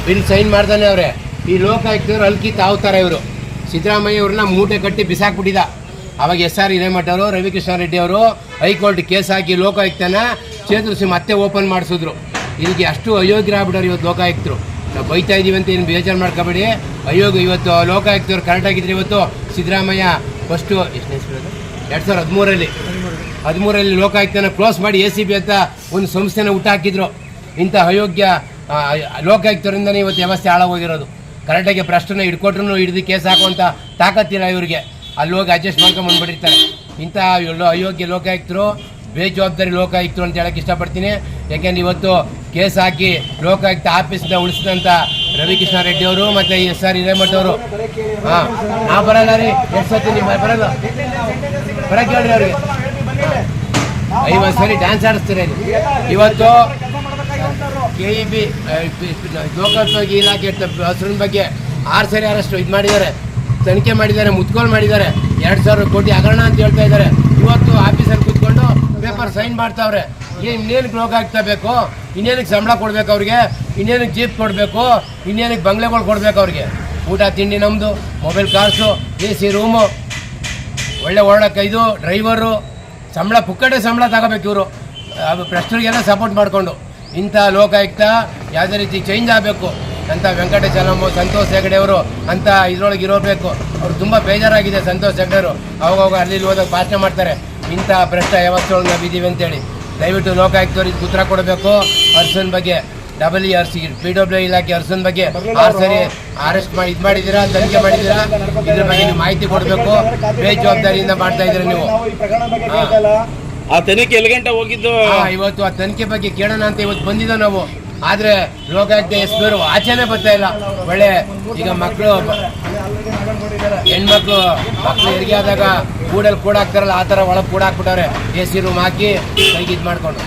Bill sign ಮಾಡ್ತಾನೆ ಅವ್ರೆ. ಈ ಲೋಕಾಯುಕ್ತರು ಅಲ್ಕಿ ತಾವ್ತಾರೆ. ಇವರು ಸಿದ್ದರಾಮಯ್ಯ ಅವ್ರನ್ನ ಮೂಟೆ ಕಟ್ಟಿ ಬಿಸಾಕ್ಬಿಟ್ಟಿದ್ದ. ಅವಾಗ SR ಹಿರೇಮಠ ಅವರು, ರವಿಕೃಷ್ಣ ರೆಡ್ಡಿ ಅವರು ಹೈಕೋರ್ಟ್ ಕೇಸ್ ಹಾಕಿ ಲೋಕಾಯುಕ್ತನ ಚೇತರಿಸಿ ಮತ್ತೆ ಓಪನ್ ಮಾಡಿಸಿದ್ರು. ಇದಕ್ಕೆ ಅಷ್ಟು ಅಯೋಗ್ಯರಾಗ್ಬಿಟ್ಟವ್ರು ಇವತ್ತು ಲೋಕಾಯುಕ್ತರು. ನಾವು ಬೈತಾ ಇದ್ದೀವಿ ಅಂತ ಏನು ಬೇಜಾರು ಮಾಡ್ಕೋಬೇಡಿ. ಅಯೋಗ್ಯ ಇವತ್ತು ಲೋಕಾಯುಕ್ತರು ಕರೆಕ್ಟಾಗಿದ್ದರೆ ಇವತ್ತು ಸಿದ್ದರಾಮಯ್ಯ ಫಸ್ಟು 2013ರಲ್ಲಿ ಲೋಕಾಯುಕ್ತನ ಕ್ಲೋಸ್ ಮಾಡಿ ACB ಅಂತ ಒಂದು ಸಂಸ್ಥೆನ ಹುಟ್ಟಾಕಿದ್ರು. ಇಂಥ ಅಯೋಗ್ಯ ಲೋಕಾಯುಕ್ತರಿಂದನೇ ಇವತ್ತು ವ್ಯವಸ್ಥೆ ಹಾಳಾಗೋಗಿರೋದು. ಕರೆಕ್ಟಾಗಿ ಭ್ರಷ್ಟನ ಹಿಡ್ಕೊಟ್ರು ಹಿಡಿದು ಕೇಸ್ ಹಾಕುವಂಥ ತಾಕತ್ತಿಲ್ಲ ಇವರಿಗೆ. ಅಲ್ಲಿ ಹೋಗಿ ಅಡ್ಜಸ್ಟ್ ಮಾಡ್ಕೊಂಡು ಬಂದುಬಿಟ್ಟಿರ್ತಾರೆ. ಇಂಥ ಅಯೋಗ್ಯ ಲೋಕಾಯುಕ್ತರು, ಬೇಜವಾಬ್ದಾರಿ ಲೋಕಾಯುಕ್ತರು ಅಂತ ಹೇಳಕ್ಕೆ ಇಷ್ಟಪಡ್ತೀನಿ. ಯಾಕೆಂದ್ರೆ ಇವತ್ತು ಕೇಸ್ ಹಾಕಿ ಲೋಕಾಯುಕ್ತ ಆಫೀಸ್ನ ಉಳಿಸಿದಂಥ ರವಿಕೃಷ್ಣ ರೆಡ್ಡಿ ಅವರು ಮತ್ತು SR ಹಿರೇಮಠ ಅವರು. ನಾವು ಬರಲ್ಲ ರೀ, ಎಷ್ಟು ಸತಿ ನೀವು ಬರಲ್ಲ ಬರಕ್ಕೆ ಹೇಳ್ರಿ ಅವ್ರಿಗೆ. 50 ಸರಿ ಡ್ಯಾನ್ಸ್ ಆಡಿಸ್ತೀರಿ. ಇವತ್ತು KEB ಲೋಕೋಪಯೋಗಿ ಇಲಾಖೆ ಹೆಸರಿನ ಬಗ್ಗೆ 6 ಸರಿ ಅರೆಸ್ಟ್ ಇದು ಮಾಡಿದ್ದಾರೆ, ತನಿಖೆ ಮಾಡಿದ್ದಾರೆ, ಮುತ್ಕೋಲ್ ಮಾಡಿದ್ದಾರೆ. 2000 ಕೋಟಿ ಹಗರಣ ಅಂತ ಹೇಳ್ತಾ ಇದ್ದಾರೆ. ಇವತ್ತು ಆಫೀಸಲ್ಲಿ ಕೂತ್ಕೊಂಡು ಪೇಪರ್ ಸೈನ್ ಮಾಡ್ತಾವ್ರೆ. ಇನ್ನೇನಕ್ಕೆ ಲೋಕಾಯುಕ್ತ ಬೇಕು? ಇನ್ನೇನಕ್ಕೆ ಸಂಬಳ ಕೊಡ್ಬೇಕು ಅವ್ರಿಗೆ? ಇನ್ನೇನಕ್ಕೆ ಜೀಪ್ ಕೊಡಬೇಕು? ಇನ್ನೇನಕ್ಕೆ ಬಂಗ್ಲೆಗಳು ಕೊಡ್ಬೇಕು ಅವ್ರಿಗೆ? ಊಟ ತಿಂಡಿ ನಮ್ಮದು, ಮೊಬೈಲ್ ಕಾರ್ಸು, AC ರೂಮು, ಒಳ್ಳೆ ಓಡಕ್ಕೆ ಇದು ಡ್ರೈವರು, ಸಂಬಳ ಪುಕ್ಕಟೆ ಸಂಬಳ ತಗೋಬೇಕು ಇವರು. ಭ್ರಷ್ಟರಿಗೆಲ್ಲ ಸಪೋರ್ಟ್ ಮಾಡಿಕೊಂಡು. ಇಂಥ ಲೋಕಾಯುಕ್ತ ಯಾವುದೇ ರೀತಿ ಚೇಂಜ್ ಆಗಬೇಕು ಅಂತ ವೆಂಕಟೇಶಲಮ್ಮ, ಸಂತೋಷ್ ಹೆಗಡೆ ಅವರು ಅಂತ ಇದರೊಳಗೆ ಇರೋಬೇಕು. ಅವ್ರು ತುಂಬ ಬೇಜಾರಾಗಿದೆ ಸಂತೋಷ್ ಹೆಗಡೆ ಅವರು. ಅವಾಗ ಅಲ್ಲಿ ಹೋದಾಗ ಭಾಷಣ ಮಾಡ್ತಾರೆ, ಇಂಥ ಭ್ರಷ್ಟ ವ್ಯವಸ್ಥೆಗಳನ್ನ ಬಿದ್ದೀವಿ ಅಂತೇಳಿ. ದಯವಿಟ್ಟು ಲೋಕಾಯುಕ್ತವ್ರಿಗೆ ಉತ್ತರ ಕೊಡಬೇಕು. ಅರ್ಸನ್ ಬಗ್ಗೆ ERC PW ಇಲಾಖೆ ಅರ್ಸನ್ ಬಗ್ಗೆ 6 ಸರಿ ಅರೆಸ್ಟ್ ಮಾಡಿ ಇದು ಮಾಡಿದ್ದೀರಾ, ತನಿಖೆ ಮಾಡಿದ್ದೀರಾ, ಇದ್ರ ಬಗ್ಗೆ ನೀವು ಮಾಹಿತಿ ಕೊಡಬೇಕು. ಬೇಜವಾಬ್ದಾರಿಯಿಂದ ಮಾಡ್ತಾ ಇದ್ದೀರಾ ನೀವು. ಆ ತನಿಖೆ ಎಲ್ಲಿ ಗಂಟೆ ಹೋಗಿದ್ದು? ಇವತ್ತು ಆ ತನಿಖೆ ಬಗ್ಗೆ ಕೇಳೋಣ ಅಂತ ಇವತ್ತು ಬಂದಿದ್ದ ನಾವು. ಆದರೆ ಲೋಕಾಯುಕ್ತ SP ಅವರು ಆಚೆನೇ ಬರ್ತಾ ಇಲ್ಲ. ಒಳ್ಳೆ ಈಗ ಮಕ್ಕಳು ಹೆಣ್ಮಕ್ಳು ಹೆರಿಗೆ ಆದಾಗ ಕೂಡಲ್ಲಿ ಕೂಡಾಕ್ತಾರಲ್ಲ, ಆ ಥರ ಒಳಗೆ ಕೂಡಾಕ್ಬಿಟ್ಟವ್ರೆ. AC ರೂಮ್ ಹಾಕಿ ಕೈಗೆ ಇದು ಮಾಡಿಕೊಂಡು.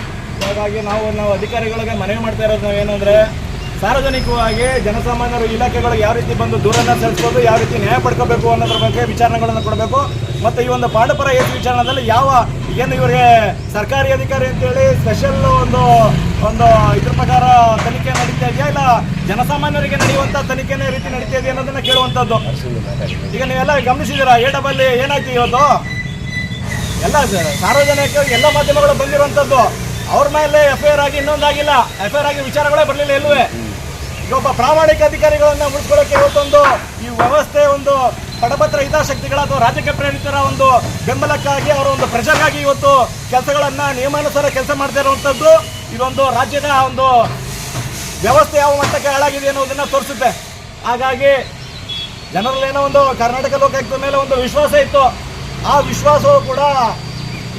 ಹಾಗಾಗಿ ನಾವು ಅಧಿಕಾರಿಗಳಿಗೆ ಮನವಿ ಮಾಡ್ತಾ ಇರೋದು ಏನು ಅಂದರೆ, ಸಾರ್ವಜನಿಕವಾಗಿ ಜನಸಾಮಾನ್ಯರು ಇಲಾಖೆಗಳಿಗೆ ಯಾವ ರೀತಿ ಬಂದು ದೂರನ್ನು ಸಲ್ಲಿಸ್ಬೋದು, ಯಾವ ರೀತಿ ನ್ಯಾಯ ಪಡ್ಕೋಬೇಕು ಅನ್ನೋದ್ರ ಬಗ್ಗೆ ವಿಚಾರಣೆಗಳನ್ನು ಕೊಡಬೇಕು. ಮತ್ತು ಈ ಒಂದು ಪಾಂಡವಪುರ AC ವಿಚಾರಣದಲ್ಲಿ ಏನು ಇವರಿಗೆ ಸರ್ಕಾರಿ ಅಧಿಕಾರಿ ಅಂತೇಳಿ ಸ್ಪೆಷಲ್ ಒಂದು ಇದ್ರ ಪ್ರಕಾರ ತನಿಖೆ ನಡೀತಾ ಇದೆಯಾ, ಇಲ್ಲ ಜನಸಾಮಾನ್ಯರಿಗೆ ನಡೆಯುವಂಥ ತನಿಖೆನೇ ರೀತಿ ನಡೀತಾ ಇದೆಯಾ ಅನ್ನೋದನ್ನ ಕೇಳುವಂಥದ್ದು. ಈಗ ನೀವೆಲ್ಲ ಗಮನಿಸಿದ್ದೀರಾ, AAA ಏನಾಯ್ತು ಇವತ್ತು? ಎಲ್ಲ ಸಾರ್ವಜನಿಕರಿಗೆ ಎಲ್ಲ ಮಾಧ್ಯಮಗಳು ಬಂದಿರುವಂಥದ್ದು. ಅವ್ರ ಮೇಲೆ FIR ಆಗಿ ಇನ್ನೊಂದಾಗಿಲ್ಲ, FIR ಆಗಿ ವಿಚಾರಗಳೇ ಬರಲಿಲ್ಲ ಎಲ್ಲೂ. ಈಗ ಒಬ್ಬ ಪ್ರಾಮಾಣಿಕ ಅಧಿಕಾರಿಗಳನ್ನು ಉಳಿಸ್ಕೊಳ್ಳೋಕೆ ಇವತ್ತೊಂದು ಈ ವ್ಯವಸ್ಥೆ ಒಂದು ಪಡಪತ್ರ ಹಿತಾಸಕ್ತಿಗಳ ಅಥವಾ ರಾಜಕೀಯ ಪ್ರೇರಿತರ ಒಂದು ಬೆಂಬಲಕ್ಕಾಗಿ, ಅವರ ಒಂದು ಪ್ರೆಷರ್ಗಾಗಿ ಇವತ್ತು ಕೆಲಸಗಳನ್ನು ನಿಯಮಾನುಸಾರ ಕೆಲಸ ಮಾಡ್ತಾ ಇರುವಂಥದ್ದು. ಇದೊಂದು ರಾಜ್ಯದ ಒಂದು ವ್ಯವಸ್ಥೆ ಯಾವ ಮಟ್ಟಕ್ಕೆ ಹಾಳಾಗಿದೆ ಅನ್ನೋದನ್ನು ತೋರಿಸುತ್ತೆ. ಹಾಗಾಗಿ ಜನರಲ್ಲೇನೋ ಒಂದು ಕರ್ನಾಟಕ ಲೋಕಾಯುಕ್ತ ಮೇಲೆ ಒಂದು ವಿಶ್ವಾಸ ಇತ್ತು. ಆ ವಿಶ್ವಾಸವು ಕೂಡ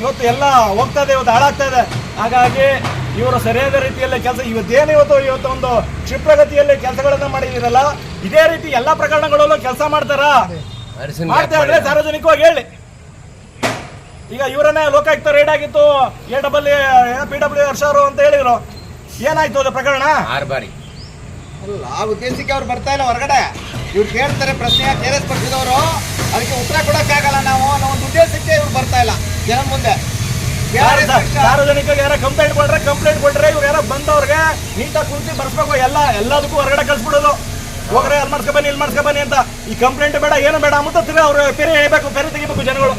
ಇವತ್ತು ಎಲ್ಲ ಹೋಗ್ತಾ ಇದೆ, ಇವತ್ತು ಹಾಳಾಗ್ತಾ ಇದೆ. ಹಾಗಾಗಿ ಇವರು ಸರಿಯಾದ ರೀತಿಯಲ್ಲಿ ಇವತ್ತು ಒಂದು ಕ್ಷಿಪ್ರಗತಿಯಲ್ಲಿ ಕೆಲಸಗಳನ್ನ ಮಾಡಿದಿರಲ್ಲ, ಇದೇ ರೀತಿ ಎಲ್ಲ ಪ್ರಕರಣಗಳಲ್ಲೂ ಕೆಲಸ ಮಾಡ್ತಾರ ಇದ್ರೆ ಸಾರ್ವಜನಿಕವಾಗಿ ಹೇಳಿ. ಈಗ ಇವರನ್ನೇ ಲೋಕಾಯುಕ್ತ ರೇಡ್ ಆಗಿತ್ತು, PW ಹರ್ಷ ಅವರು ಅಂತ ಹೇಳಿದ್ರು. ಏನಾಯ್ತು ಅದು ಪ್ರಕರಣ? 6 ಬಾರಿ ಆ ಉದ್ದೇಶಕ್ಕೆ ಅವ್ರು ಬರ್ತಾ ಇಲ್ಲ ಹೊರಗಡೆ. ಇವ್ರು ಕೇಳ್ತಾರೆ ಪ್ರಶ್ನೆ, KRS ಪಕ್ಷದವರು, ಅದಕ್ಕೆ ಉತ್ತರ ಕೊಡಕ್ಕಾಗಲ್ಲ ನಾವು ಅನ್ನೋ ಒಂದು ಉದ್ದೇಶಕ್ಕೆ ಇವ್ರು ಬರ್ತಾ ಇಲ್ಲ ಜನ ಮುಂದೆ. ಸಾರ್ವಜನಿಕರಿಗೆ ಯಾರೋ ಕಂಪ್ಲೇಂಟ್ ಕೊಟ್ರೆ ಇವ್ರು ಯಾರೋ ಬಂದವ್ರಿಗೆ ನೀಟಾಗಿ ಕುಂತಿ ಬರ್ಸ್ಬೇಕು. ಎಲ್ಲದಕ್ಕೂ ಹೊರಗಡೆ ಕಳ್ಸ್ಬಿಡೋದು, ಹೋಗ್ರೆ ಅಲ್ಲಿ ಮಾಡ್ಸ್ಕೊ ಬನ್ನಿ ಇಲ್ಲಿ ಮಾಡ್ಸ್ಕೊ ಬನ್ನಿ ಅಂತ. ಈ ಕಂಪ್ಲೇಂಟ್ ಬೇಡ ಏನು ಬೇಡ ಅಂದ್ಬಿಟ್ಟು ತಿರ್ಗಿ ಅವ್ರು ಪೆರೆ ಹೇಳ್ಬೇಕು, ಪೆರೆ ತೆಗಿಬೇಕು ಜನಗಳು.